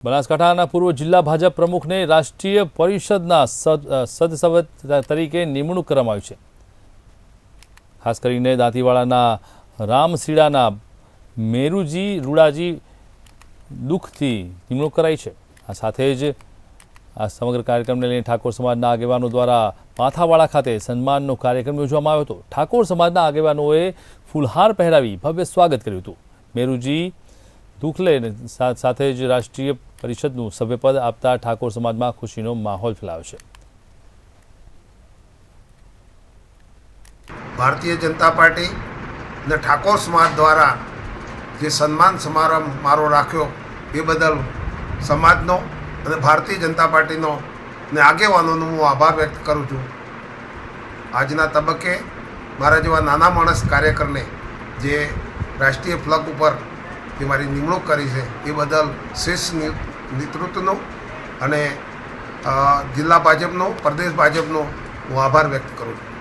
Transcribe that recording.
બનાસકાંઠાના પૂર્વ જિલ્લા ભાજપ પ્રમુખને રાષ્ટ્રીય પરિષદના સદસ્ય તરીકે નિમણૂક કરવામાં આવી છે। ખાસ કરીને દાંતીવાડાના રામસીડાના મેરુજી રૂડાજી દુઃખથી નિમણૂક કરાઈ છે। આ સાથે જ આ સમગ્ર કાર્યક્રમને લઈને ઠાકોર સમાજના આગેવાનો દ્વારા માથાવાડા ખાતે સન્માનનો કાર્યક્રમ યોજવામાં આવ્યો હતો। ઠાકોર સમાજના આગેવાનોએ ફૂલહાર પહેરાવી ભવ્ય સ્વાગત કર્યું હતું। મેરુજી દુઃખલે સાથે જ રાષ્ટ્રીય પરિષદનું સભ્યપદ આપતા ઠાકોર સમાજમાં ખુશીનો માહોલ ફેલાયો છે। ભારતીય જનતા પાર્ટી અને ઠાકોર સમાજ દ્વારા જે સન્માન સમારંભ મારો રાખ્યો એ બદલ સમાજનો અને ભારતીય જનતા પાર્ટીનો અને આગેવાનોનો હું આભાર વ્યક્ત કરું છું। આજના તબક્કે મારા જેવા નાના માણસ કાર્યકરને જે રાષ્ટ્રીય ફ્લગ ઉપર જે મારી નિમણૂક કરી છે એ બદલ શ્રેષ્ઠ નેતૃત્વનો અને જિલ્લા ભાજપનો પ્રદેશ ભાજપનો હું આભાર વ્યક્ત કરું છું।